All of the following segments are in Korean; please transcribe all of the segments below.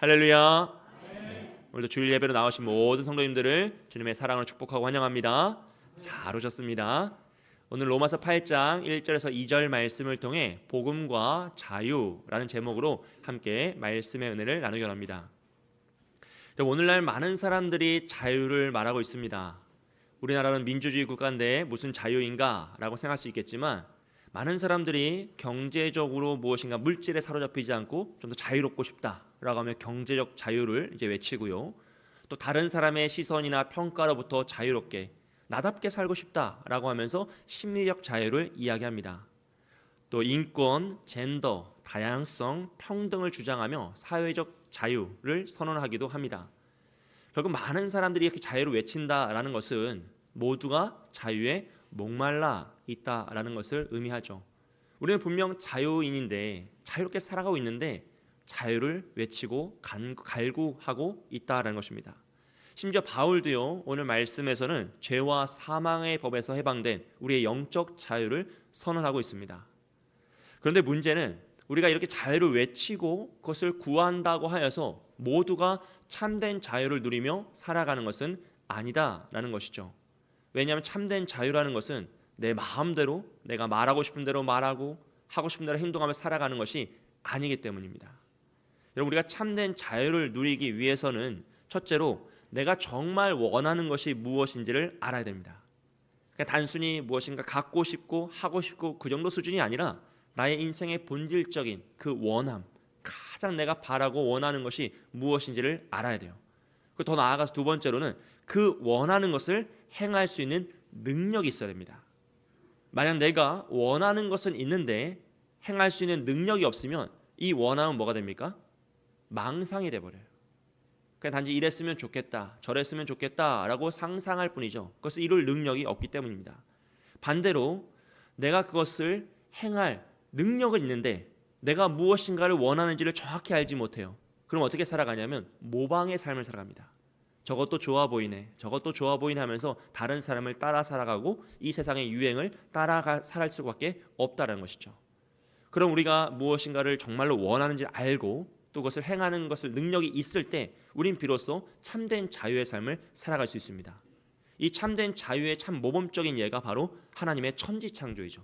할렐루야. 오늘도 주일 예배로 나오신 모든 성도님들을 주님의 사랑으로 축복하고 환영합니다. 잘 오셨습니다. 오늘 로마서 8장 1절에서 2절 말씀을 통해 복음과 자유라는 제목으로 함께 말씀의 은혜를 나누기 원합니다. 오늘날 많은 사람들이 자유를 말하고 있습니다. 우리나라는 민주주의 국가인데 무슨 자유인가 라고 생각할 수 있겠지만, 많은 사람들이 경제적으로 무엇인가 물질에 사로잡히지 않고 좀 더 자유롭고 싶다라고 하면 경제적 자유를 이제 외치고요. 또 다른 사람의 시선이나 평가로부터 자유롭게 나답게 살고 싶다라고 하면서 심리적 자유를 이야기합니다. 또 인권, 젠더, 다양성, 평등을 주장하며 사회적 자유를 선언하기도 합니다. 결국 많은 사람들이 이렇게 자유를 외친다라는 것은 모두가 자유에 목말라 있다라는 것을 의미하죠. 우리는 분명 자유인인데, 자유롭게 살아가고 있는데 자유를 외치고 갈구하고 있다라는 것입니다. 심지어 바울도요, 오늘 말씀에서는 죄와 사망의 법에서 해방된 우리의 영적 자유를 선언하고 있습니다. 그런데 문제는 우리가 이렇게 자유를 외치고 그것을 구한다고 하여서 모두가 참된 자유를 누리며 살아가는 것은 아니다라는 것이죠. 왜냐하면 참된 자유라는 것은 내 마음대로 내가 말하고 싶은 대로 말하고 하고 싶은 대로 행동하며 살아가는 것이 아니기 때문입니다. 여러분, 우리가 참된 자유를 누리기 위해서는 첫째로 내가 정말 원하는 것이 무엇인지를 알아야 됩니다. 그러니까 단순히 무엇인가 갖고 싶고 하고 싶고 그 정도 수준이 아니라 나의 인생의 본질적인 그 원함, 가장 내가 바라고 원하는 것이 무엇인지를 알아야 돼요. 더 나아가서 두 번째로는 그 원하는 것을 행할 수 있는 능력이 있어야 됩니다. 만약 내가 원하는 것은 있는데 행할 수 있는 능력이 없으면 이 원함은 뭐가 됩니까? 망상이 돼버려요. 그냥 단지 이랬으면 좋겠다, 저랬으면 좋겠다라고 상상할 뿐이죠. 그것을 이룰 능력이 없기 때문입니다. 반대로 내가 그것을 행할 능력은 있는데 내가 무엇인가를 원하는지를 정확히 알지 못해요. 그럼 어떻게 살아가냐면 모방의 삶을 살아갑니다. 저것도 좋아 보이네, 저것도 좋아 보이네 하면서 다른 사람을 따라 살아가고 이 세상의 유행을 따라가 살아갈 수밖에 없다는 것이죠. 그럼 우리가 무엇인가를 정말로 원하는지 알고 또 그것을 행하는 것을 능력이 있을 때 우린 비로소 참된 자유의 삶을 살아갈 수 있습니다. 이 참된 자유의 참 모범적인 예가 바로 하나님의 천지창조이죠.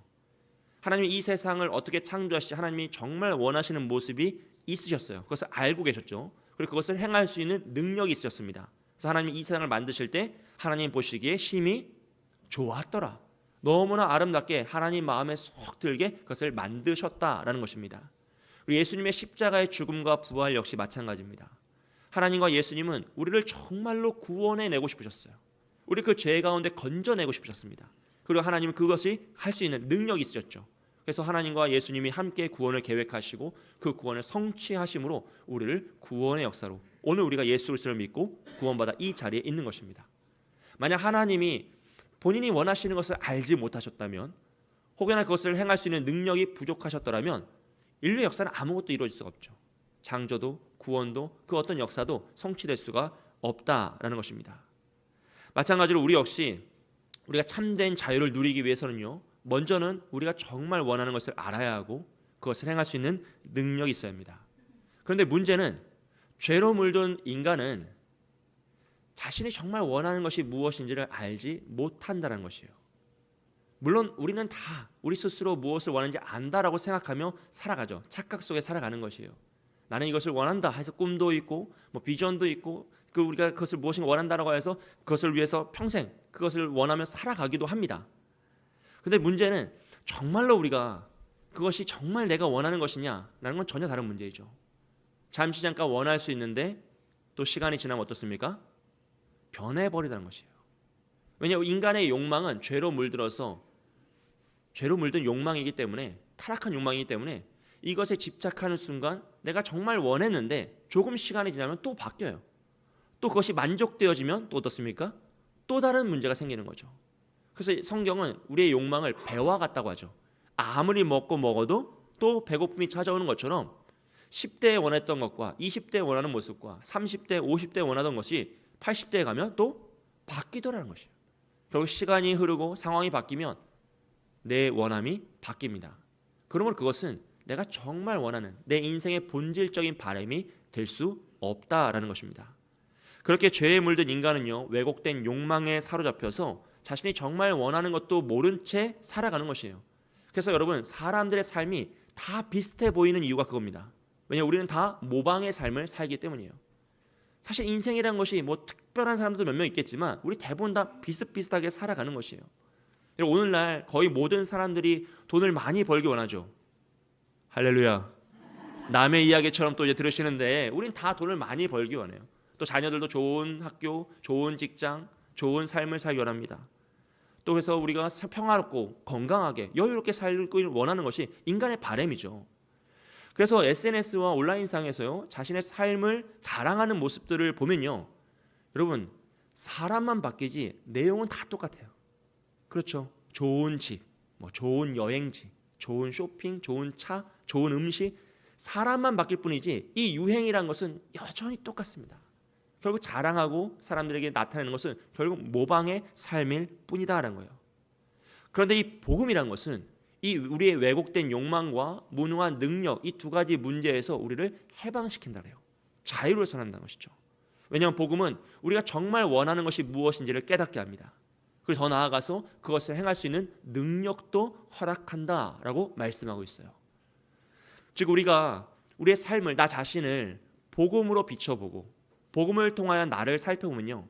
하나님이 이 세상을 어떻게 창조하시지 하나님이 정말 원하시는 모습이 있으셨어요. 그것을 알고 계셨죠. 그리고 그것을 행할 수 있는 능력이 있으셨습니다. 그래서 하나님이 이 세상을 만드실 때 하나님 보시기에 심히 좋았더라, 너무나 아름답게 하나님 마음에 쏙 들게 그것을 만드셨다라는 것입니다. 예수님의 십자가의 죽음과 부활 역시 마찬가지입니다. 하나님과 예수님은 우리를 정말로 구원해내고 싶으셨어요. 우리 그 죄 가운데 건져내고 싶으셨습니다. 그리고 하나님은 그것이 할 수 있는 능력이 있으셨죠. 그래서 하나님과 예수님이 함께 구원을 계획하시고 그 구원을 성취하심으로 우리를 구원의 역사로 오늘 우리가 예수 그리스도를 믿고 구원받아 이 자리에 있는 것입니다. 만약 하나님이 본인이 원하시는 것을 알지 못하셨다면, 혹여나 그것을 행할 수 있는 능력이 부족하셨더라면 인류의 역사는 아무것도 이루어질 수가 없죠. 창조도 구원도 그 어떤 역사도 성취될 수가 없다라는 것입니다. 마찬가지로 우리 역시 우리가 참된 자유를 누리기 위해서는요, 먼저는 우리가 정말 원하는 것을 알아야 하고 그것을 행할 수 있는 능력이 있어야 합니다. 그런데 문제는 죄로 물든 인간은 자신이 정말 원하는 것이 무엇인지를 알지 못한다는 것이에요. 물론 우리는 다 우리 스스로 무엇을 원하는지 안다라고 생각하며 살아가죠. 착각 속에 살아가는 것이에요. 나는 이것을 원한다 해서 꿈도 있고 비전도 있고 우리가 그것을 무엇인가 원한다라고 해서 그것을 위해서 평생 그것을 원하며 살아가기도 합니다. 근데 문제는 정말로 우리가 그것이 정말 내가 원하는 것이냐라는 건 전혀 다른 문제이죠. 잠시 잠깐 원할 수 있는데 또 시간이 지나면 어떻습니까? 변해버리다는 것이에요. 왜냐하면 인간의 욕망은 죄로 물든 욕망이기 때문에, 타락한 욕망이기 때문에 이것에 집착하는 순간 내가 정말 원했는데 조금 시간이 지나면 또 바뀌어요. 또 그것이 만족되어지면 또 어떻습니까? 또 다른 문제가 생기는 거죠. 그래서 성경은 우리의 욕망을 배와 같다고 하죠. 아무리 먹어도 또 배고픔이 찾아오는 것처럼 10대에 원했던 것과 20대에 원하는 모습과 30대, 50대에 원하던 것이 80대에 가면 또 바뀌더라는 것이에요. 결국 시간이 흐르고 상황이 바뀌면 내 원함이 바뀝니다. 그러므로 그것은 내가 정말 원하는 내 인생의 본질적인 바람이 될 수 없다라는 것입니다. 그렇게 죄에 물든 인간은요, 왜곡된 욕망에 사로잡혀서 자신이 정말 원하는 것도 모른 채 살아가는 것이에요. 그래서 여러분, 사람들의 삶이 다 비슷해 보이는 이유가 그겁니다. 왜냐하면 우리는 다 모방의 삶을 살기 때문이에요. 사실 인생이라는 것이 뭐 특별한 사람들도 몇 명 있겠지만 우리 대부분 다 비슷비슷하게 살아가는 것이에요. 오늘날 거의 모든 사람들이 돈을 많이 벌기 원하죠. 할렐루야. 남의 이야기처럼 또 이제 들으시는데 우린 다 돈을 많이 벌기 원해요. 또 자녀들도 좋은 학교, 좋은 직장, 좋은 삶을 살기 원합니다. 또 그래서 우리가 평화롭고 건강하게 여유롭게 살길 원하는 것이 인간의 바람이죠. 그래서 SNS와 온라인상에서요, 자신의 삶을 자랑하는 모습들을 보면요, 여러분, 사람만 바뀌지 내용은 다 똑같아요. 그렇죠. 좋은 집, 뭐 좋은 여행지, 좋은 쇼핑, 좋은 차, 좋은 음식, 사람만 바뀔 뿐이지 이 유행이란 것은 여전히 똑같습니다. 결국 자랑하고 사람들에게 나타내는 것은 결국 모방의 삶일 뿐이다라는 거예요. 그런데 이 복음이란 것은 이 우리의 왜곡된 욕망과 무능한 능력, 이 두 가지 문제에서 우리를 해방시킨다 그래요. 자유를 선한다는 것이죠. 왜냐하면 복음은 우리가 정말 원하는 것이 무엇인지를 깨닫게 합니다. 그리고 더 나아가서 그것을 행할 수 있는 능력도 허락한다라고 말씀하고 있어요. 즉 우리가 우리의 삶을, 나 자신을 복음으로 비춰보고 복음을 통하여 나를 살펴보면요,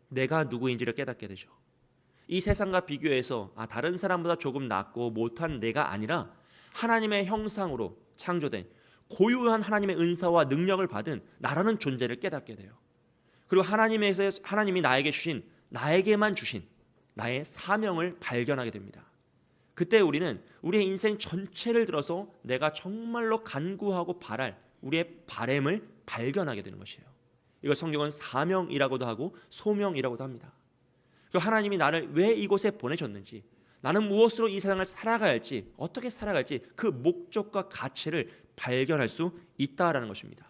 내가 누구인지를 깨닫게 되죠. 이 세상과 비교해서 다른 사람보다 조금 낫고 못한 내가 아니라 하나님의 형상으로 창조된 고유한 하나님의 은사와 능력을 받은 나라는 존재를 깨닫게 돼요. 그리고 하나님이 나에게만 주신 나의 사명을 발견하게 됩니다. 그때 우리는 우리의 인생 전체를 들어서 내가 정말로 간구하고 바랄 우리의 바램을 발견하게 되는 것이에요. 이걸 성경은 사명이라고도 하고 소명이라고도 합니다. 하나님이 나를 왜 이곳에 보내셨는지, 나는 무엇으로 이 세상을 살아가야 할지, 어떻게 살아갈지 그 목적과 가치를 발견할 수 있다라는 것입니다.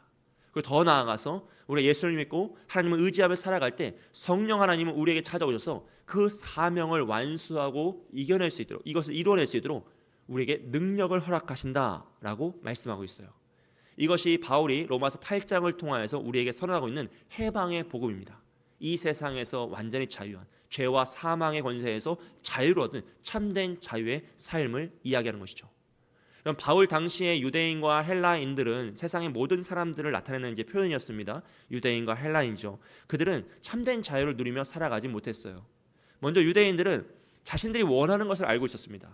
그리고 더 나아가서 우리가 예수를 믿고 하나님을 의지하며 살아갈 때 성령 하나님은 우리에게 찾아오셔서 그 사명을 완수하고 이겨낼 수 있도록, 이것을 이루어낼 수 있도록 우리에게 능력을 허락하신다라고 말씀하고 있어요. 이것이 바울이 로마서 8장을 통하여서 우리에게 선언하고 있는 해방의 복음입니다. 이 세상에서 완전히 자유한, 죄와 사망의 권세에서 자유를 얻은 참된 자유의 삶을 이야기하는 것이죠. 그럼 바울 당시의 유대인과 헬라인들은 세상의 모든 사람들을 나타내는 이제 표현이었습니다. 유대인과 헬라인이죠. 그들은 참된 자유를 누리며 살아가지 못했어요. 먼저 유대인들은 자신들이 원하는 것을 알고 있었습니다.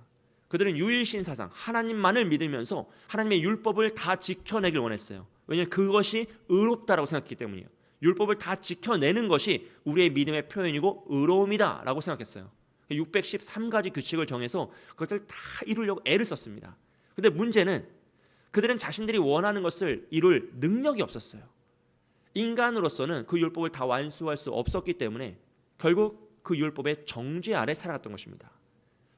그들은 유일신 사상, 하나님만을 믿으면서 하나님의 율법을 다 지켜내길 원했어요. 왜냐하면 그것이 의롭다라고 생각했기 때문이에요. 율법을 다 지켜내는 것이 우리의 믿음의 표현이고 의로움이다 라고 생각했어요. 613가지 규칙을 정해서 그것을 다 이루려고 애를 썼습니다. 그런데 문제는 그들은 자신들이 원하는 것을 이룰 능력이 없었어요. 인간으로서는 그 율법을 다 완수할 수 없었기 때문에 결국 그 율법의 정죄 아래 살아갔던 것입니다.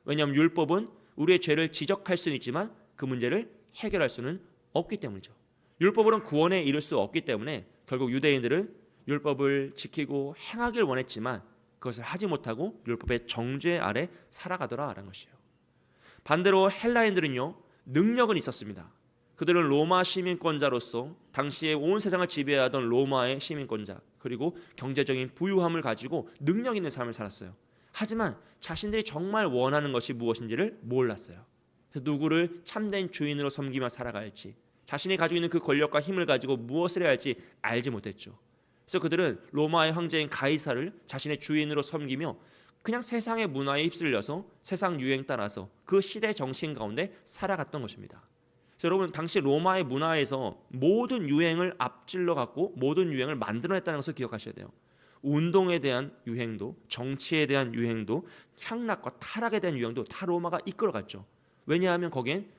왜냐하면 율법은 우리의 죄를 지적할 수는 있지만 그 문제를 해결할 수는 없기 때문이죠. 율법으로는 구원에 이를 수 없기 때문에 결국 유대인들은 율법을 지키고 행하길 원했지만 그것을 하지 못하고 율법의 정죄 아래 살아가더라라는 것이에요. 반대로 헬라인들은요, 능력은 있었습니다. 그들은 로마 시민권자로서 당시에 온 세상을 지배하던 로마의 시민권자, 그리고 경제적인 부유함을 가지고 능력 있는 삶을 살았어요. 하지만 자신들이 정말 원하는 것이 무엇인지를 몰랐어요. 그래서 누구를 참된 주인으로 섬기며 살아갈지, 자신이 가지고 있는 그 권력과 힘을 가지고 무엇을 해야 할지 알지 못했죠. 그래서 그들은 로마의 황제인 가이사를 자신의 주인으로 섬기며 그냥 세상의 문화에 휩쓸려서 세상 유행 따라서 그 시대 정신 가운데 살아갔던 것입니다. 그래서 여러분, 당시 로마의 문화에서 모든 유행을 앞질러 갖고 모든 유행을 만들어냈다는 것을 기억하셔야 돼요. 운동에 대한 유행도, 정치에 대한 유행도, 향락과 타락에 대한 유행도 다 로마가 이끌어갔죠. 왜냐하면 거기엔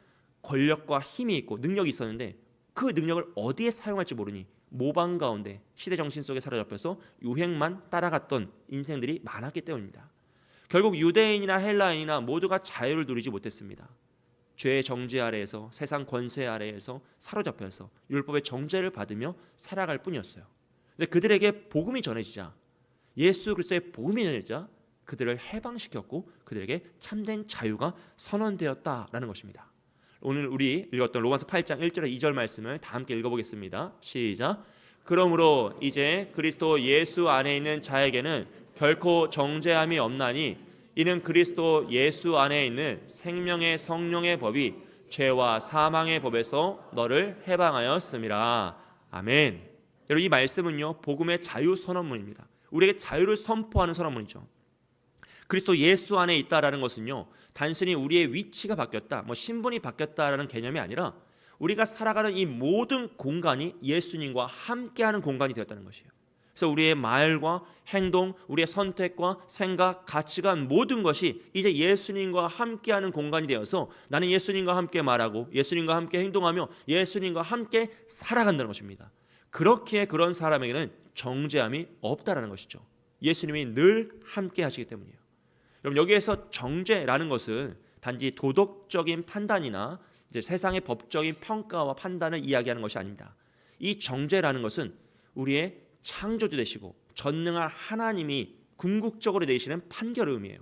권력과 힘이 있고 능력이 있었는데 그 능력을 어디에 사용할지 모르니 모방 가운데 시대 정신 속에 사로잡혀서 유행만 따라갔던 인생들이 많았기 때문입니다. 결국 유대인이나 헬라인이나 모두가 자유를 누리지 못했습니다. 죄의 정죄 아래에서, 세상 권세 아래에서 사로잡혀서 율법의 정죄를 받으며 살아갈 뿐이었어요. 근데 그들에게 복음이 전해지자, 예수 그리스도의 복음이 전해지자 그들을 해방시켰고 그들에게 참된 자유가 선언되었다라는 것입니다. 오늘 우리 읽었던 로마서 8장 1절에 2절 말씀을 다 함께 읽어보겠습니다. 시작. 그러므로 이제 그리스도 예수 안에 있는 자에게는 결코 정죄함이 없나니 이는 그리스도 예수 안에 있는 생명의 성령의 법이 죄와 사망의 법에서 너를 해방하였음이라. 아멘. 여러분, 이 말씀은요, 복음의 자유 선언문입니다. 우리에게 자유를 선포하는 선언문이죠. 그리스도 예수 안에 있다라는 것은요, 단순히 우리의 위치가 바뀌었다, 신분이 바뀌었다라는 개념이 아니라 우리가 살아가는 이 모든 공간이 예수님과 함께하는 공간이 되었다는 것이에요. 그래서 우리의 말과 행동, 우리의 선택과 생각, 가치관 모든 것이 이제 예수님과 함께하는 공간이 되어서 나는 예수님과 함께 말하고 예수님과 함께 행동하며 예수님과 함께 살아간다는 것입니다. 그렇기에 그런 사람에게는 정죄함이 없다라는 것이죠. 예수님이 늘 함께 하시기 때문이에요. 여러분, 여기에서 정죄라는 것은 단지 도덕적인 판단이나 이제 세상의 법적인 평가와 판단을 이야기하는 것이 아닙니다. 이 정죄라는 것은 우리의 창조주 되시고 전능한 하나님이 궁극적으로 내리시는 판결을 의미해요.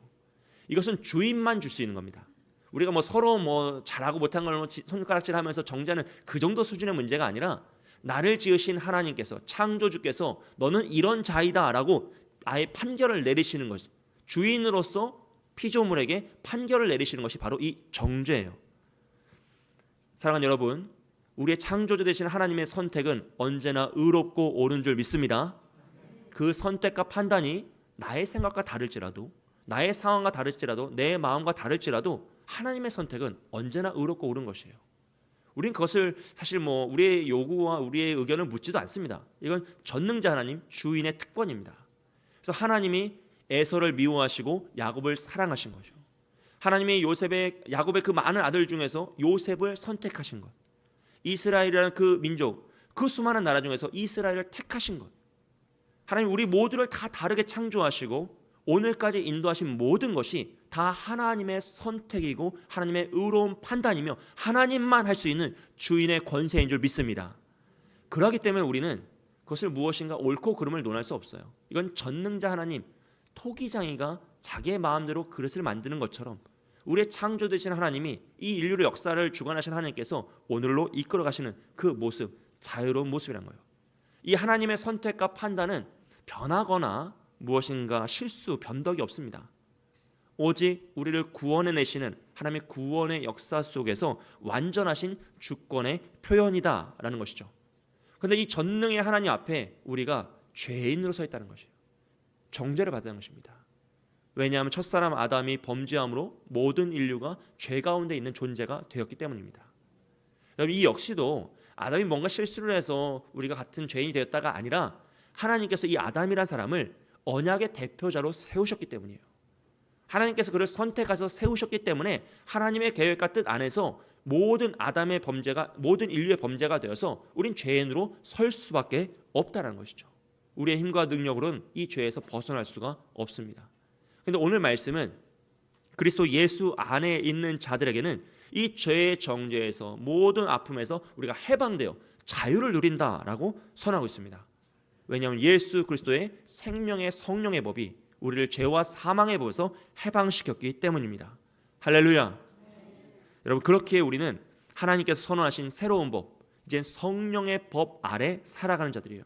이것은 주인만 줄 수 있는 겁니다. 우리가 서로 잘하고 못한 걸 손가락질하면서 정죄하는 그 정도 수준의 문제가 아니라 나를 지으신 하나님께서, 창조주께서 너는 이런 자이다라고 아예 판결을 내리시는 것이, 주인으로서 피조물에게 판결을 내리시는 것이 바로 이 정죄예요. 사랑하는 여러분, 우리의 창조주 되신 하나님의 선택은 언제나 의롭고 옳은 줄 믿습니다. 그 선택과 판단이 나의 생각과 다를지라도, 나의 상황과 다를지라도, 내 마음과 다를지라도 하나님의 선택은 언제나 의롭고 옳은 것이에요. 우린 그것을 사실 우리의 요구와 우리의 의견을 묻지도 않습니다. 이건 전능자 하나님, 주인의 특권입니다. 그래서 하나님이 에서를 미워하시고 야곱을 사랑하신 거죠. 하나님이 야곱의 그 많은 아들 중에서 요셉을 선택하신 것, 이스라엘이라는 그 민족, 그 수많은 나라 중에서 이스라엘을 택하신 것, 하나님 우리 모두를 다 다르게 창조하시고 오늘까지 인도하신 모든 것이 다 하나님의 선택이고 하나님의 의로운 판단이며 하나님만 할 수 있는 주인의 권세인 줄 믿습니다. 그렇기 때문에 우리는 그것을 무엇인가 옳고 그름을 논할 수 없어요. 이건 전능자 하나님, 토기장이가 자기의 마음대로 그릇을 만드는 것처럼 우리의 창조되신 하나님이 이 인류의 역사를 주관하신 하나님께서 오늘로 이끌어 가시는 그 모습, 자유로운 모습이란 거예요. 이 하나님의 선택과 판단은 변하거나 무엇인가 실수, 변덕이 없습니다. 오직 우리를 구원해내시는 하나님의 구원의 역사 속에서 완전하신 주권의 표현이다라는 것이죠. 그런데 이 전능의 하나님 앞에 우리가 죄인으로 서 있다는 것이에요. 정죄를 받는 것입니다. 왜냐하면 첫사람 아담이 범죄함으로 모든 인류가 죄 가운데 있는 존재가 되었기 때문입니다. 여러분, 이 역시도 아담이 뭔가 실수를 해서 우리가 같은 죄인이 되었다가 아니라 하나님께서 이 아담이란 사람을 언약의 대표자로 세우셨기 때문이에요. 하나님께서 그를 선택해서 세우셨기 때문에 하나님의 계획과 뜻 안에서 모든 아담의 범죄가, 모든 인류의 범죄가 되어서 우린 죄인으로 설 수밖에 없다는 것이죠. 우리의 힘과 능력으로는 이 죄에서 벗어날 수가 없습니다. 그런데 오늘 말씀은 그리스도 예수 안에 있는 자들에게는 이 죄의 정죄에서, 모든 아픔에서 우리가 해방되어 자유를 누린다라고 선하고 있습니다. 왜냐하면 예수 그리스도의 생명의 성령의 법이 우리를 죄와 사망의 법에서 해방시켰기 때문입니다. 할렐루야. 여러분, 그렇기에 우리는 하나님께서 선언하신 새로운 법, 이제 성령의 법 아래 살아가는 자들이에요.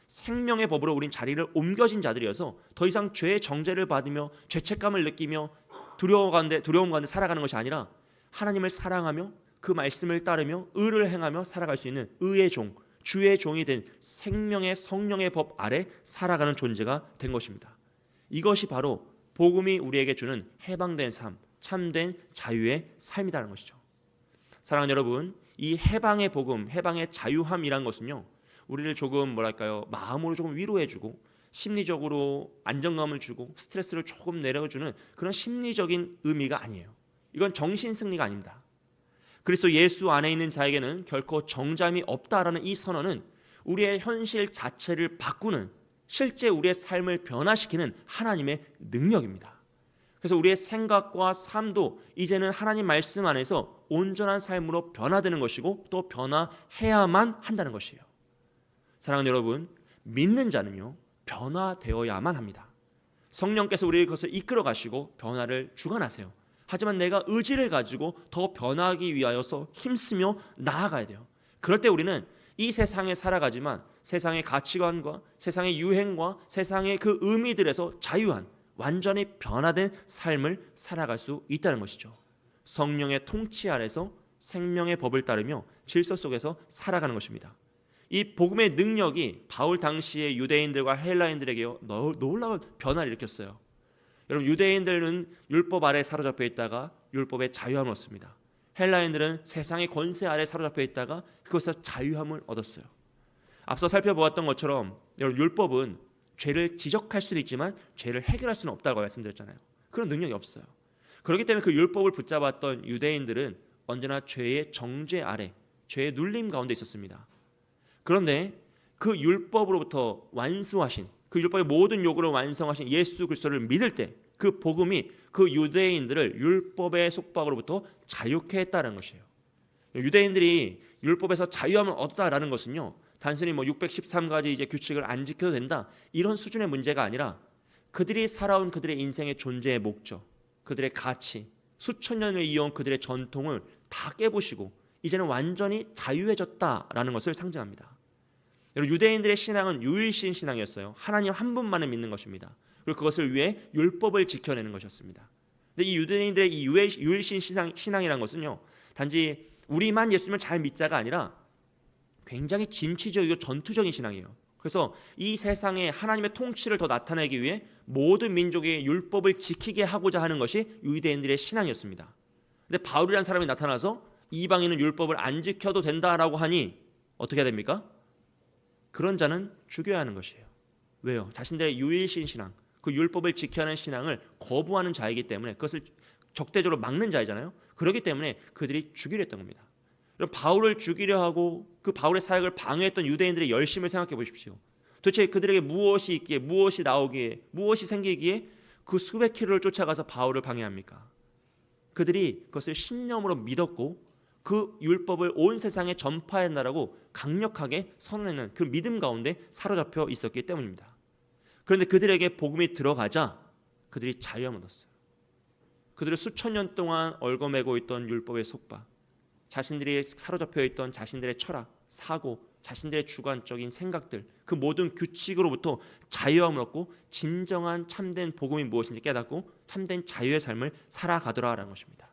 생명의 법으로 우린 자리를 옮겨진 자들이어서 더 이상 죄의 정죄를 받으며 죄책감을 느끼며 두려움 가운데 살아가는 것이 아니라 하나님을 사랑하며 그 말씀을 따르며 의를 행하며 살아갈 수 있는 의의 종, 주의 종이 된 생명의 성령의 법 아래 살아가는 존재가 된 것입니다. 이것이 바로 복음이 우리에게 주는 해방된 삶, 참된 자유의 삶이라는 것이죠. 사랑하는 여러분, 이 해방의 복음, 해방의 자유함이란 것은요, 우리를 조금 마음으로 조금 위로해주고 심리적으로 안정감을 주고 스트레스를 조금 내려주는 그런 심리적인 의미가 아니에요. 이건 정신 승리가 아닙니다. 그리스도 예수 안에 있는 자에게는 결코 정죄함이 없다라는 이 선언은 우리의 현실 자체를 바꾸는, 실제 우리의 삶을 변화시키는 하나님의 능력입니다. 그래서 우리의 생각과 삶도 이제는 하나님 말씀 안에서 온전한 삶으로 변화되는 것이고 또 변화해야만 한다는 것이에요. 사랑하는 여러분, 믿는 자는요, 변화되어야만 합니다. 성령께서 우리를 그것을 이끌어 가시고 변화를 주관하세요. 하지만 내가 의지를 가지고 더 변하기 위하여서 힘쓰며 나아가야 돼요. 그럴 때 우리는 이 세상에 살아가지만 세상의 가치관과 세상의 유행과 세상의 그 의미들에서 자유한 완전히 변화된 삶을 살아갈 수 있다는 것이죠. 성령의 통치 아래서 생명의 법을 따르며 질서 속에서 살아가는 것입니다. 이 복음의 능력이 바울 당시의 유대인들과 헬라인들에게 놀라운 변화를 일으켰어요. 여러분, 유대인들은 율법 아래 사로잡혀 있다가 율법의 자유함을 얻습니다. 헬라인들은 세상의 권세 아래 사로잡혀 있다가 그것에서 자유함을 얻었어요. 앞서 살펴보았던 것처럼 여러분, 율법은 죄를 지적할 수도 있지만 죄를 해결할 수는 없다고 말씀드렸잖아요. 그런 능력이 없어요. 그렇기 때문에 그 율법을 붙잡았던 유대인들은 언제나 죄의 정죄 아래, 죄의 눌림 가운데 있었습니다. 그런데 그 율법으로부터 완수하신, 그 율법의 모든 요구를 완성하신 예수 그리스도를 믿을 때 그 복음이 그 유대인들을 율법의 속박으로부터 자유케 했다는 것이에요. 유대인들이 율법에서 자유함을 얻었다라는 것은요, 단순히 613가지 이제 규칙을 안 지켜도 된다 이런 수준의 문제가 아니라 그들이 살아온 그들의 인생의 존재의 목적, 그들의 가치, 수천 년을 이어온 그들의 전통을 다 깨부시고 이제는 완전히 자유해졌다라는 것을 상징합니다. 유대인들의 신앙은 유일신 신앙이었어요. 하나님 한 분만을 믿는 것입니다. 그리고 그것을 위해 율법을 지켜내는 것이었습니다. 근데 이 유대인들의 이 유일신 신앙이라는 것은요, 단지 우리만 예수님을 잘 믿자가 아니라 굉장히 진취적이고 전투적인 신앙이에요. 그래서 이 세상에 하나님의 통치를 더 나타내기 위해 모든 민족의 율법을 지키게 하고자 하는 것이 유대인들의 신앙이었습니다. 근데 바울이라는 사람이 나타나서 이방인은 율법을 안 지켜도 된다라고 하니 어떻게 해야 됩니까? 그런 자는 죽여야 하는 것이에요. 왜요? 자신들의 유일신 신앙, 그 율법을 지켜야 하는 신앙을 거부하는 자이기 때문에, 그것을 적대적으로 막는 자이잖아요. 그렇기 때문에 그들이 죽이려 했던 겁니다. 바울을 죽이려 하고 그 바울의 사역을 방해했던 유대인들의 열심을 생각해 보십시오. 도대체 그들에게 무엇이 있기에, 무엇이 나오기에, 무엇이 생기기에 그 수백 킬로를 쫓아가서 바울을 방해합니까? 그들이 그것을 신념으로 믿었고 그 율법을 온 세상에 전파한다라고 강력하게 선언하는 그 믿음 가운데 사로잡혀 있었기 때문입니다. 그런데 그들에게 복음이 들어가자 그들이 자유함을 얻었어요. 그들을 수천 년 동안 얽어매고 있던 율법의 속박, 자신들이 사로잡혀 있던 자신들의 철학, 사고, 자신들의 주관적인 생각들, 그 모든 규칙으로부터 자유함을 얻고 진정한 참된 복음이 무엇인지 깨닫고 참된 자유의 삶을 살아가더라라는 것입니다.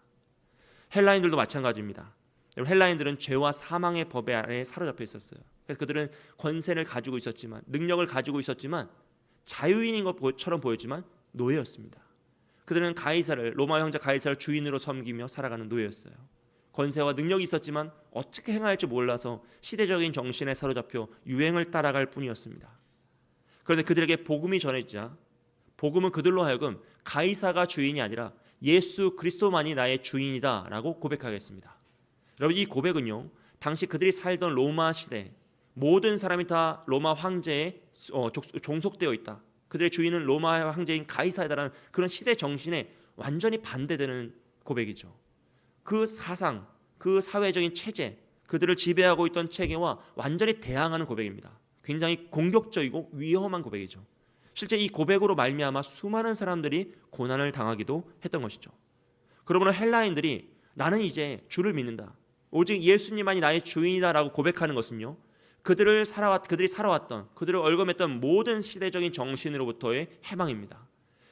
헬라인들도 마찬가지입니다. 헬라인들은 죄와 사망의 법에 아래 사로잡혀 있었어요. 그래서 그들은 권세를 가지고 있었지만, 능력을 가지고 있었지만, 자유인인 것처럼 보였지만 노예였습니다. 그들은 로마 형제 가이사를 주인으로 섬기며 살아가는 노예였어요. 권세와 능력이 있었지만 어떻게 행할지 몰라서 시대적인 정신에 사로잡혀 유행을 따라갈 뿐이었습니다. 그런데 그들에게 복음이 전해지자 복음은 그들로 하여금 가이사가 주인이 아니라 예수 그리스도만이 나의 주인이다라고 고백하겠습니다. 여러분, 이 고백은요, 당시 그들이 살던 로마 시대 모든 사람이 다 로마 황제에 종속되어 있다, 그들의 주인은 로마 황제인 가이사이다라는 그런 시대 정신에 완전히 반대되는 고백이죠. 그 사상, 그 사회적인 체제, 그들을 지배하고 있던 체계와 완전히 대항하는 고백입니다. 굉장히 공격적이고 위험한 고백이죠. 실제 이 고백으로 말미암아 수많은 사람들이 고난을 당하기도 했던 것이죠. 그러므로 헬라인들이 나는 이제 주를 믿는다, 오직 예수님만이 나의 주인이다라고 고백하는 것은요, 그들이 살아왔던, 그들을 얽어맸던 모든 시대적인 정신으로부터의 해방입니다.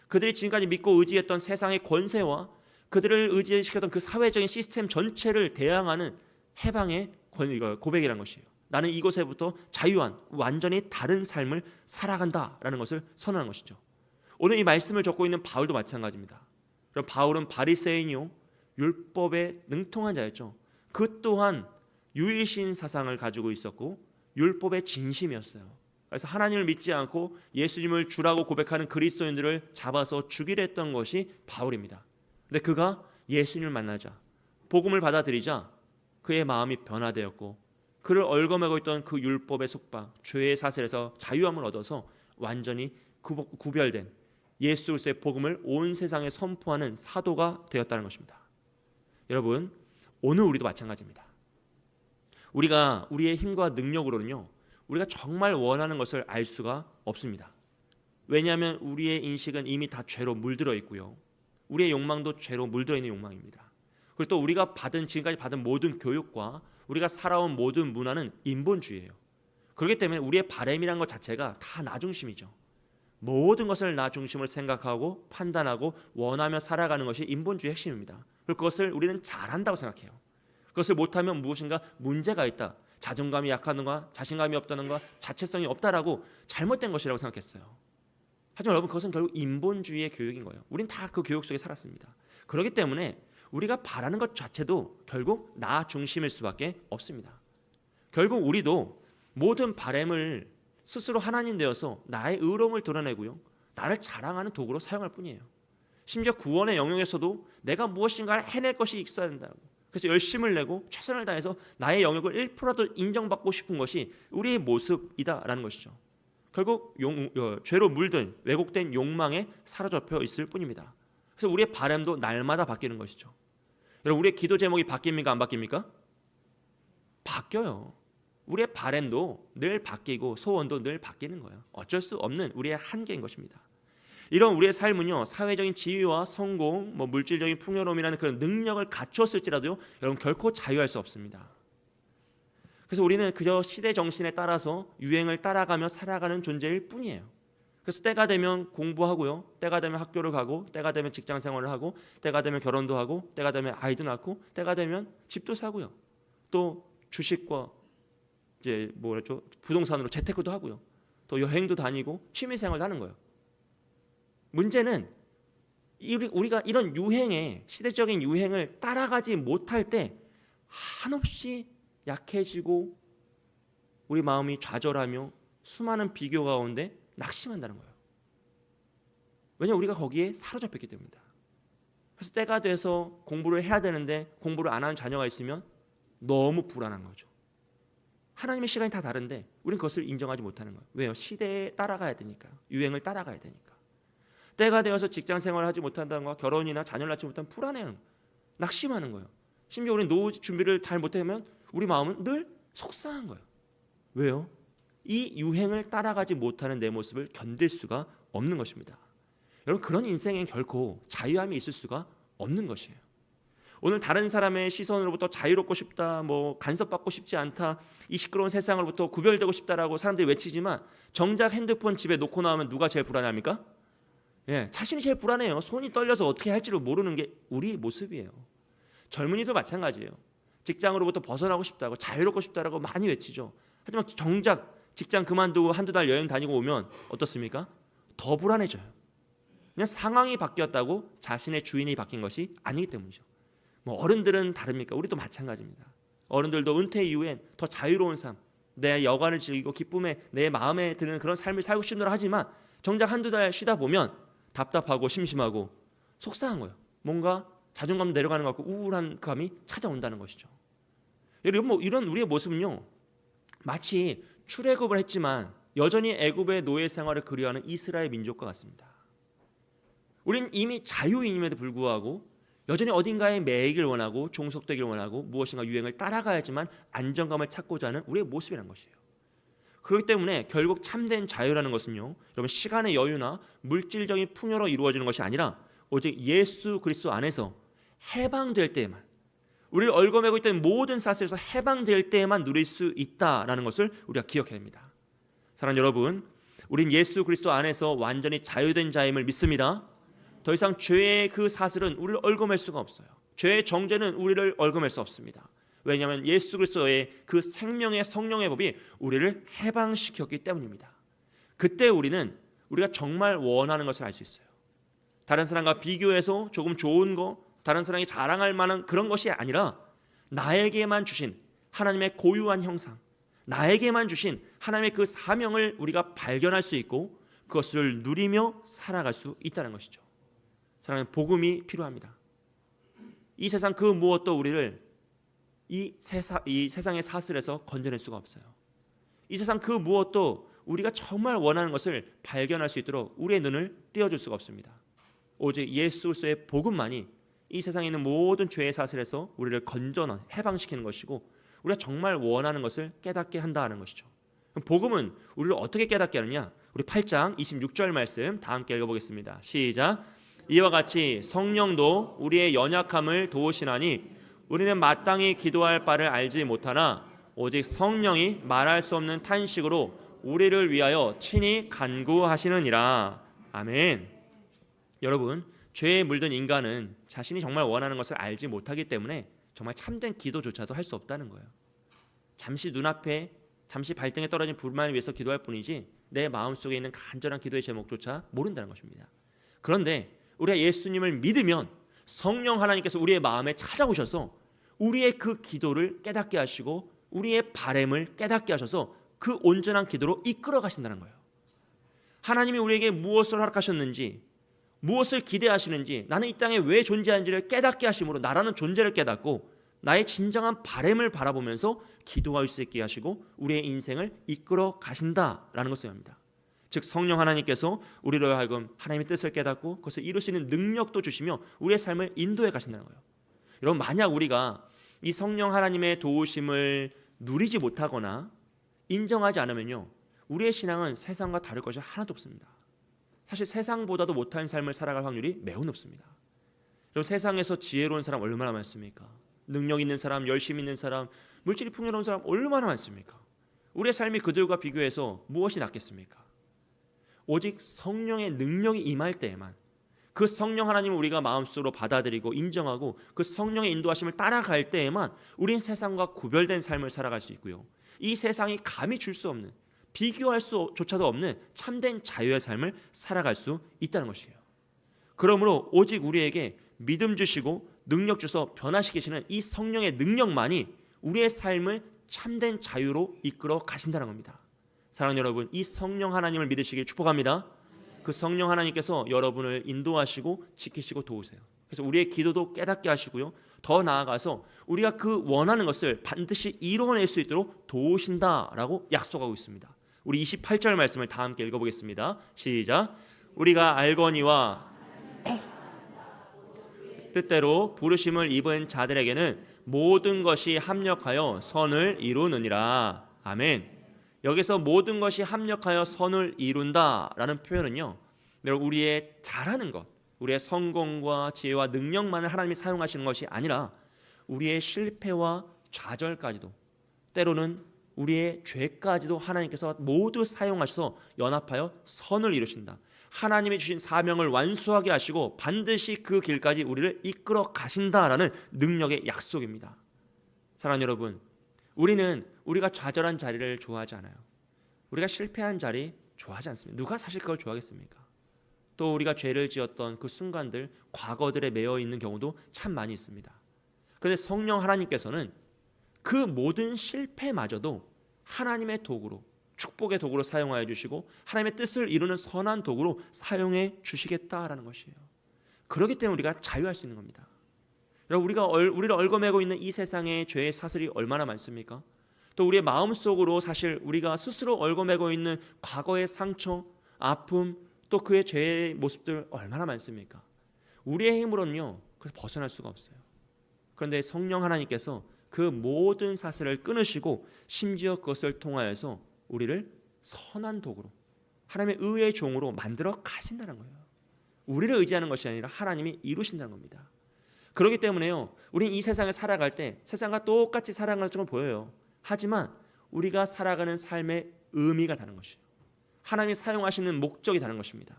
그들이 지금까지 믿고 의지했던 세상의 권세와 그들을 의지시켰던 그 사회적인 시스템 전체를 대항하는 해방의 고백이라는 것이에요. 나는 이곳에부터 자유한 완전히 다른 삶을 살아간다라는 것을 선언한 것이죠. 오늘 이 말씀을 적고 있는 바울도 마찬가지입니다. 그럼 바울은 바리새인이요, 율법에 능통한 자였죠. 그 또한 유일신 사상을 가지고 있었고 율법의 진심이었어요. 그래서 하나님을 믿지 않고 예수님을 주라고 고백하는 그리스도인들을 잡아서 죽이려 했던 것이 바울입니다. 근데 그가 예수님을 만나자, 복음을 받아들이자 그의 마음이 변화되었고 그를 얽어매고 있던 그 율법의 속박, 죄의 사슬에서 자유함을 얻어서 완전히 구별된 예수 그리스도의 복음을 온 세상에 선포하는 사도가 되었다는 것입니다. 여러분, 오늘 우리도 마찬가지입니다. 우리가 우리의 힘과 능력으로는요, 우리가 정말 원하는 것을 알 수가 없습니다. 왜냐하면 우리의 인식은 이미 다 죄로 물들어 있고요, 우리의 욕망도 죄로 물들어 있는 욕망입니다. 그리고 또 우리가 지금까지 받은 모든 교육과 우리가 살아온 모든 문화는 인본주의예요. 그렇기 때문에 우리의 바램이라는 것 자체가 다 나 중심이죠. 모든 것을 나 중심으로 생각하고 판단하고 원하며 살아가는 것이 인본주의 핵심입니다. 그리고 그것을 우리는 잘한다고 생각해요. 그것을 못하면 무엇인가 문제가 있다. 자존감이 약하는가, 자신감이 없다는가, 자체성이 없다라고 잘못된 것이라고 생각했어요. 하지만 여러분, 그것은 결국 인본주의의 교육인 거예요. 우린 다 그 교육 속에 살았습니다. 그렇기 때문에 우리가 바라는 것 자체도 결국 나 중심일 수밖에 없습니다. 결국 우리도 모든 바램을 스스로 하나님 되어서 나의 의로움을 드러내고요, 나를 자랑하는 도구로 사용할 뿐이에요. 심지어 구원의 영역에서도 내가 무엇인가를 해낼 것이 있어야 된다고, 그래서 열심을 내고 최선을 다해서 나의 영역을 1%라도 인정받고 싶은 것이 우리의 모습이다라는 것이죠. 결국 죄로 물든 왜곡된 욕망에 사로잡혀 있을 뿐입니다. 그래서 우리의 바램도 날마다 바뀌는 것이죠. 여러분, 우리의 기도 제목이 바뀝니까? 안 바뀝니까? 바뀌어요. 우리의 바램도 늘 바뀌고 소원도 늘 바뀌는 거예요. 어쩔 수 없는 우리의 한계인 것입니다. 이런 우리의 삶은요, 사회적인 지위와 성공, 물질적인 풍요로움이라는 그런 능력을 갖추었을지라도요, 여러분 결코 자유할 수 없습니다. 그래서 우리는 그저 시대 정신에 따라서 유행을 따라가며 살아가는 존재일 뿐이에요. 그래서 때가 되면 공부하고요, 때가 되면 학교를 가고, 때가 되면 직장 생활을 하고, 때가 되면 결혼도 하고, 때가 되면 아이도 낳고, 때가 되면 집도 사고요, 또 주식과 이제 부동산으로 재테크도 하고요, 또 여행도 다니고 취미 생활도 하는 거예요. 문제는 우리가 이런 유행에, 시대적인 유행을 따라가지 못할 때 한없이 약해지고 우리 마음이 좌절하며 수많은 비교 가운데 낙심한다는 거예요. 왜냐하면 우리가 거기에 사로잡혔기 때문입니다. 그래서 때가 돼서 공부를 해야 되는데 공부를 안 하는 자녀가 있으면 너무 불안한 거죠. 하나님의 시간이 다 다른데 우리는 그것을 인정하지 못하는 거예요. 왜요? 시대에 따라가야 되니까요. 유행을 따라가야 되니까. 때가 되어서 직장 생활을 하지 못한다는 거, 결혼이나 자녀를 낳지 못하면 불안해요. 낙심하는 거예요. 심지어 우리는 노후 준비를 잘 못하면 우리 마음은 늘 속상한 거예요. 왜요? 이 유행을 따라가지 못하는 내 모습을 견딜 수가 없는 것입니다. 여러분, 그런 인생엔 결코 자유함이 있을 수가 없는 것이에요. 오늘 다른 사람의 시선으로부터 자유롭고 싶다, 간섭받고 싶지 않다, 이 시끄러운 세상으로부터 구별되고 싶다라고 사람들이 외치지만 정작 핸드폰 집에 놓고 나오면 누가 제일 불안합니까? 자신이 제일 불안해요. 손이 떨려서 어떻게 할지를 모르는 게 우리 모습이에요. 젊은이도 마찬가지예요. 직장으로부터 벗어나고 싶다고, 자유롭고 싶다라고 많이 외치죠. 하지만 정작 직장 그만두고 한두 달 여행 다니고 오면 어떻습니까? 더 불안해져요. 그냥 상황이 바뀌었다고 자신의 주인이 바뀐 것이 아니기 때문이죠. 어른들은 다릅니까? 우리도 마찬가지입니다. 어른들도 은퇴 이후엔 더 자유로운 삶, 내 여가를 즐기고 기쁨에 내 마음에 드는 그런 삶을 살고 싶노라 하지만 정작 한두 달 쉬다 보면 답답하고 심심하고 속상한 거예요. 뭔가 자존감 내려가는 것 같고 우울한 감이 찾아온다는 것이죠. 여러분, 이런 우리의 모습은요, 마치 출애굽을 했지만 여전히 애굽의 노예 생활을 그리워하는 이스라엘 민족과 같습니다. 우리는 이미 자유인임에도 불구하고 여전히 어딘가에 매이길 원하고 종속되길 원하고 무엇인가 유행을 따라가야지만 안정감을 찾고자 하는 우리의 모습이라는 것이에요. 그렇기 때문에 결국 참된 자유라는 것은요, 여러분, 시간의 여유나 물질적인 풍요로 이루어지는 것이 아니라 오직 예수 그리스도 안에서 해방될 때에만, 우리를 얽어매고 있던 모든 사슬에서 해방될 때에만 누릴 수 있다라는 것을 우리가 기억해야 됩니다. 사랑하는 여러분, 우린 예수 그리스도 안에서 완전히 자유된 자임을 믿습니다. 더 이상 죄의 그 사슬은 우리를 얽어맬 수가 없어요. 죄의 정죄는 우리를 얽어맬 수 없습니다. 왜냐하면 예수 그리스도의 그 생명의 성령의 법이 우리를 해방시켰기 때문입니다. 그때 우리가 정말 원하는 것을 알 수 있어요. 다른 사람과 비교해서 조금 좋은 거, 다른 사람이 자랑할 만한 그런 것이 아니라 나에게만 주신 하나님의 고유한 형상, 나에게만 주신 하나님의 그 사명을 우리가 발견할 수 있고 그것을 누리며 살아갈 수 있다는 것이죠. 사랑하는, 복음이 필요합니다. 이 세상 그 무엇도 우리를 이 세상의 사슬에서 건져낼 수가 없어요. 이 세상 그 무엇도 우리가 정말 원하는 것을 발견할 수 있도록 우리의 눈을 띄워줄 수가 없습니다. 오직 예수 그리스도의 복음만이 이 세상에 있는 모든 죄의 사슬에서 우리를 건져내 해방시키는 것이고 우리가 정말 원하는 것을 깨닫게 한다는 것이죠. 그럼 복음은 우리를 어떻게 깨닫게 하느냐? 우리 8장 26절 말씀 다 함께 읽어보겠습니다. 시작. 이와 같이 성령도 우리의 연약함을 도우시나니 우리는 마땅히 기도할 바를 알지 못하나 오직 성령이 말할 수 없는 탄식으로 우리를 위하여 친히 간구하시느니라. 아멘. 여러분, 죄에 물든 인간은 자신이 정말 원하는 것을 알지 못하기 때문에 정말 참된 기도조차도 할 수 없다는 거예요. 잠시 눈앞에, 잠시 발등에 떨어진 불만을 위해서 기도할 뿐이지 내 마음속에 있는 간절한 기도의 제목조차 모른다는 것입니다. 그런데 우리가 예수님을 믿으면 성령 하나님께서 우리의 마음에 찾아오셔서 우리의 그 기도를 깨닫게 하시고 우리의 바램을 깨닫게 하셔서 그 온전한 기도로 이끌어 가신다는 거예요. 하나님이 우리에게 무엇을 허락하셨는지, 무엇을 기대하시는지, 나는 이 땅에 왜 존재하는지를 깨닫게 하심으로 나라는 존재를 깨닫고 나의 진정한 바램을 바라보면서 기도할 수 있게 하시고 우리의 인생을 이끌어 가신다라는 것을 합니다. 즉 성령 하나님께서 우리로 하여금 하나님의 뜻을 깨닫고 그것을 이룰 수 있는 능력도 주시며 우리의 삶을 인도해 가신다는 거예요. 여러분, 만약 우리가 이 성령 하나님의 도우심을 누리지 못하거나 인정하지 않으면요, 우리의 신앙은 세상과 다를 것이 하나도 없습니다. 사실 세상보다도 못한 삶을 살아갈 확률이 매우 높습니다. 여러분, 세상에서 지혜로운 사람 얼마나 많습니까? 능력 있는 사람, 열심 있는 사람, 물질이 풍요로운 사람 얼마나 많습니까? 우리의 삶이 그들과 비교해서 무엇이 낫겠습니까? 오직 성령의 능력이 임할 때에만, 그 성령 하나님을 우리가 마음속으로 받아들이고 인정하고 그 성령의 인도하심을 따라갈 때에만 우린 세상과 구별된 삶을 살아갈 수 있고요, 이 세상이 감히 줄 수 없는, 비교할 수조차도 없는 참된 자유의 삶을 살아갈 수 있다는 것이에요. 그러므로 오직 우리에게 믿음 주시고 능력 주셔서 변화시키시는 이 성령의 능력만이 우리의 삶을 참된 자유로 이끌어 가신다는 겁니다. 사랑하는 여러분, 이 성령 하나님을 믿으시길 축복합니다. 그 성령 하나님께서 여러분을 인도하시고 지키시고 도우세요. 그래서 우리의 기도도 깨닫게 하시고요, 더 나아가서 우리가 그 원하는 것을 반드시 이루어낼 수 있도록 도우신다라고 약속하고 있습니다. 우리 28절 말씀을 다 함께 읽어보겠습니다. 시작. 우리가 알거니와 뜻대로 부르심을 입은 자들에게는 모든 것이 합력하여 선을 이루느니라. 아멘. 여기서 모든 것이 합력하여 선을 이룬다라는 표현은요, 우리의 잘하는 것, 우리의 성공과 지혜와 능력만을 하나님이 사용하시는 것이 아니라 우리의 실패와 좌절까지도, 때로는 우리의 죄까지도 하나님께서 모두 사용하셔서 연합하여 선을 이루신다. 하나님이 주신 사명을 완수하게 하시고 반드시 그 길까지 우리를 이끌어 가신다라는 능력의 약속입니다. 사랑하는 여러분, 우리는 우리가 좌절한 자리를 좋아하지 않아요. 우리가 실패한 자리 좋아하지 않습니다. 누가 사실 그걸 좋아하겠습니까? 또 우리가 죄를 지었던 그 순간들, 과거들에 매여 있는 경우도 참 많이 있습니다. 그런데 성령 하나님께서는 그 모든 실패마저도 하나님의 도구로, 축복의 도구로 사용하여 주시고 하나님의 뜻을 이루는 선한 도구로 사용해 주시겠다라는 것이에요. 그렇기 때문에 우리가 자유할 수 있는 겁니다. 여러분, 우리를 얽어매고 있는 이 세상의 죄의 사슬이 얼마나 많습니까? 또 우리의 마음속으로 사실 우리가 스스로 얽어매고 있는 과거의 상처, 아픔, 또 그의 죄의 모습들 얼마나 많습니까? 우리의 힘으로는요, 그래서 벗어날 수가 없어요. 그런데 성령 하나님께서 그 모든 사슬을 끊으시고 심지어 그것을 통하여서 우리를 선한 도구로, 하나님의 의의 종으로 만들어 가신다는 거예요. 우리를 의지하는 것이 아니라 하나님이 이루신다는 겁니다. 그렇기 때문에요, 우리는 이 세상에 살아갈 때 세상과 똑같이 살아가는 것처럼 보여요. 하지만 우리가 살아가는 삶의 의미가 다른 것이에요. 하나님이 사용하시는 목적이 다른 것입니다.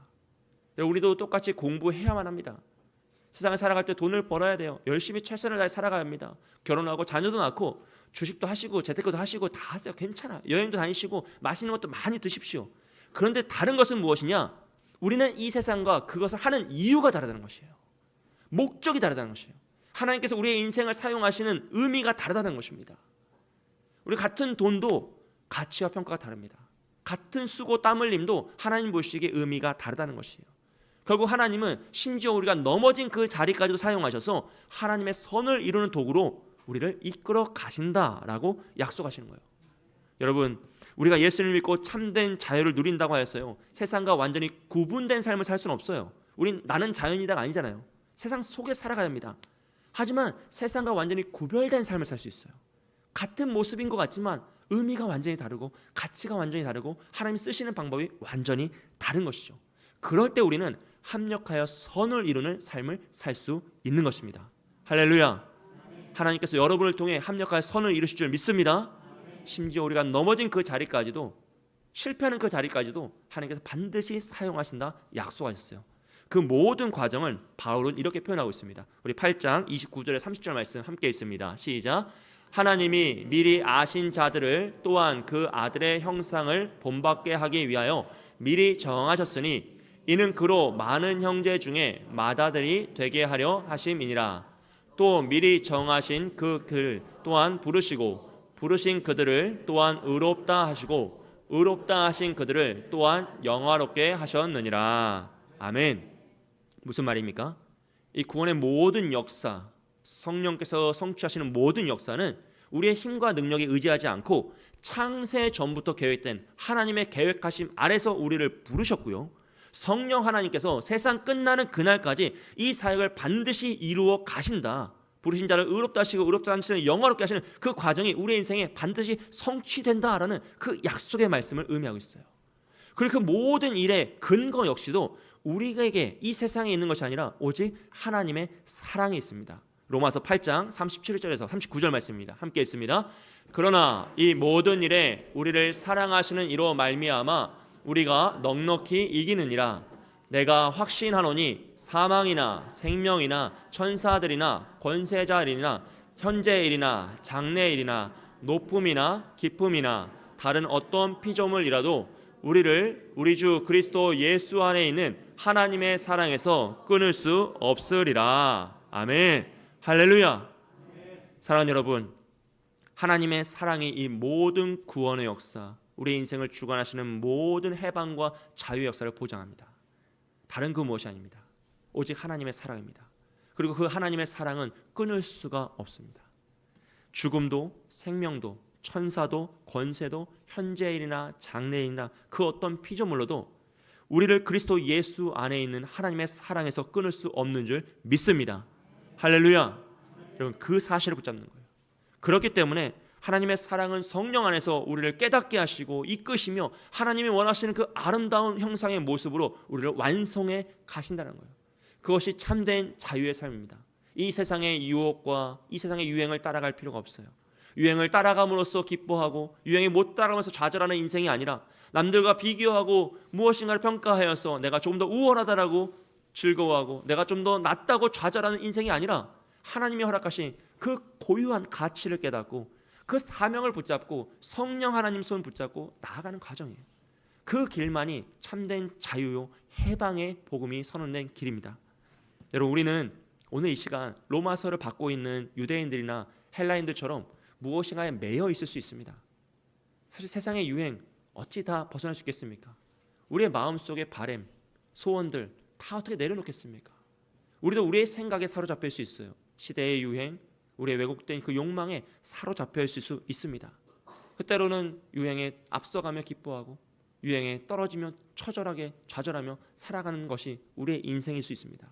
우리도 똑같이 공부해야만 합니다. 세상에 살아갈 때 돈을 벌어야 돼요. 열심히 최선을 다해 살아가야 합니다. 결혼하고 자녀도 낳고 주식도 하시고 재테크도 하시고 다 하세요. 괜찮아. 여행도 다니시고 맛있는 것도 많이 드십시오. 그런데 다른 것은 무엇이냐? 우리는 이 세상과 그것을 하는 이유가 다르다는 것이에요. 목적이 다르다는 것이에요. 하나님께서 우리의 인생을 사용하시는 의미가 다르다는 것입니다. 우리 같은 돈도 가치와 평가가 다릅니다. 같은 수고 땀 흘림도 하나님 보시기에 의미가 다르다는 것이에요. 결국 하나님은 심지어 우리가 넘어진 그 자리까지도 사용하셔서 하나님의 선을 이루는 도구로 우리를 이끌어 가신다라고 약속하시는 거예요. 여러분, 우리가 예수님을 믿고 참된 자유를 누린다고 하였어요. 세상과 완전히 구분된 삶을 살 수는 없어요. 우린 나는 자연이다가 아니잖아요. 세상 속에 살아가야 합니다. 하지만 세상과 완전히 구별된 삶을 살 수 있어요. 같은 모습인 것 같지만 의미가 완전히 다르고 가치가 완전히 다르고 하나님이 쓰시는 방법이 완전히 다른 것이죠. 그럴 때 우리는 합력하여 선을 이루는 삶을 살 수 있는 것입니다. 할렐루야. 하나님께서 여러분을 통해 합력하여 선을 이루실 줄 믿습니다. 심지어 우리가 넘어진 그 자리까지도, 실패하는 그 자리까지도 하나님께서 반드시 사용하신다 약속하셨어요. 그 모든 과정을 바울은 이렇게 표현하고 있습니다. 우리 8장 29절에 30절 말씀 함께 있습니다. 시작. 하나님이 미리 아신 자들을 또한 그 아들의 형상을 본받게 하기 위하여 미리 정하셨으니 이는 그로 많은 형제 중에 맏아들이 되게 하려 하심이니라. 또 미리 정하신 그들 또한 부르시고 부르신 그들을 또한 의롭다 하시고 의롭다 하신 그들을 또한 영화롭게 하셨느니라. 아멘. 무슨 말입니까? 이 구원의 모든 역사, 성령께서 성취하시는 모든 역사는 우리의 힘과 능력에 의지하지 않고 창세 전부터 계획된 하나님의 계획하심 아래서 우리를 부르셨고요. 성령 하나님께서 세상 끝나는 그날까지 이 사역을 반드시 이루어 가신다. 부르신 자를 의롭다 하시고 의롭다 하시는 영화롭게 하시는 그 과정이 우리의 인생에 반드시 성취된다라는 그 약속의 말씀을 의미하고 있어요. 그리고 그 모든 일의 근거 역시도 우리에게 이 세상에 있는 것이 아니라 오직 하나님의 사랑이 있습니다. 로마서 8장 37절에서 39절 말씀입니다. 함께 있습니다. 그러나 이 모든 일에 우리를 사랑하시는 이로 말미암아 우리가 넉넉히 이기느니라. 내가 확신하노니 사망이나 생명이나 천사들이나 권세자들이나 현재일이나 장래일이나 높음이나 깊음이나 다른 어떤 피조물이라도 우리를 우리 주 그리스도 예수 안에 있는 하나님의 사랑에서 끊을 수 없으리라. 아멘. 할렐루야. 사랑하는 여러분, 하나님의 사랑이 이 모든 구원의 역사, 우리 인생을 주관하시는 모든 해방과 자유 역사를 보장합니다. 다른 그 무엇이 아닙니다. 오직 하나님의 사랑입니다. 그리고 그 하나님의 사랑은 끊을 수가 없습니다. 죽음도 생명도 천사도 권세도 현재일이나 장래일이나 그 어떤 피조물로도 우리를 그리스도 예수 안에 있는 하나님의 사랑에서 끊을 수 없는 줄 믿습니다. 할렐루야. 여러분, 그 사실을 붙잡는 거예요. 그렇기 때문에 하나님의 사랑은 성령 안에서 우리를 깨닫게 하시고 이끄시며 하나님이 원하시는 그 아름다운 형상의 모습으로 우리를 완성해 가신다는 거예요. 그것이 참된 자유의 삶입니다. 이 세상의 유혹과 이 세상의 유행을 따라갈 필요가 없어요. 유행을 따라감으로써 기뻐하고 유행에 못 따라가면서 좌절하는 인생이 아니라 남들과 비교하고 무엇인가를 평가하여서 내가 조금 더 우월하다라고 즐거워하고 내가 좀 더 낫다고 좌절하는 인생이 아니라 하나님이 허락하신 그 고유한 가치를 깨닫고 그 사명을 붙잡고 성령 하나님 손 붙잡고 나아가는 과정이에요. 그 길만이 참된 자유요 해방의 복음이 선언된 길입니다. 여러분, 우리는 오늘 이 시간 로마서를 받고 있는 유대인들이나 헬라인들처럼 무엇인가에 매여 있을 수 있습니다. 사실 세상의 유행 어찌 다 벗어날 수 있겠습니까? 우리의 마음속의 바램, 소원들 다 어떻게 내려놓겠습니까? 우리도 우리의 생각에 사로잡힐 수 있어요. 시대의 유행, 우리의 왜곡된 그 욕망에 사로잡혀 있을 수 있습니다. 때로는 유행에 앞서가며 기뻐하고 유행에 떨어지며 처절하게 좌절하며 살아가는 것이 우리의 인생일 수 있습니다.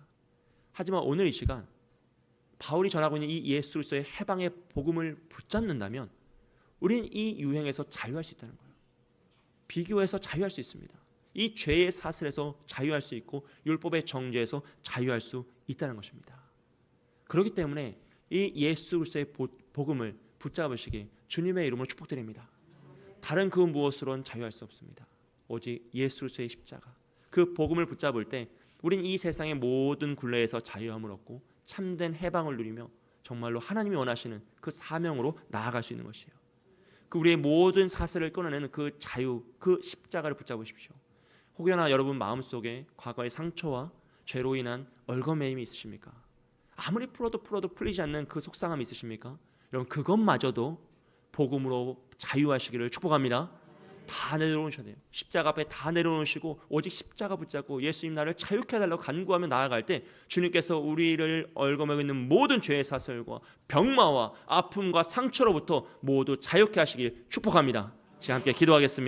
하지만 오늘 이 시간 바울이 전하고 있는 이 예수 그리스도의 해방의 복음을 붙잡는다면 우리는 이 유행에서 자유할 수 있다는 거예요. 비교해서 자유할 수 있습니다. 이 죄의 사슬에서 자유할 수 있고 율법의 정죄에서 자유할 수 있다는 것입니다. 그렇기 때문에 이 예수 그리스도의 복음을 붙잡으시기 주님의 이름으로 축복드립니다. 다른 그 무엇으로는 자유할 수 없습니다. 오직 예수 그리스도의 십자가, 그 복음을 붙잡을 때 우린 이 세상의 모든 굴레에서 자유함을 얻고 참된 해방을 누리며 정말로 하나님이 원하시는 그 사명으로 나아갈 수 있는 것이에요. 그 우리의 모든 사슬을 끊어내는 그 자유, 그 십자가를 붙잡으십시오. 혹여나 여러분 마음속에 과거의 상처와 죄로 인한 얼거매임이 있으십니까? 아무리 풀어도 풀리지 않는 그 속상함이 있으십니까? 여러분, 그것마저도 복음으로 자유하시기를 축복합니다. 다 내려놓으셔야 돼요. 십자가 앞에 다 내려놓으시고 오직 십자가 붙잡고 예수님 나를 자유케 해달라고 간구하며 나아갈 때 주님께서 우리를 얽어매고 있는 모든 죄의 사슬과 병마와 아픔과 상처로부터 모두 자유케 하시길 축복합니다. 지금 함께 기도하겠습니다.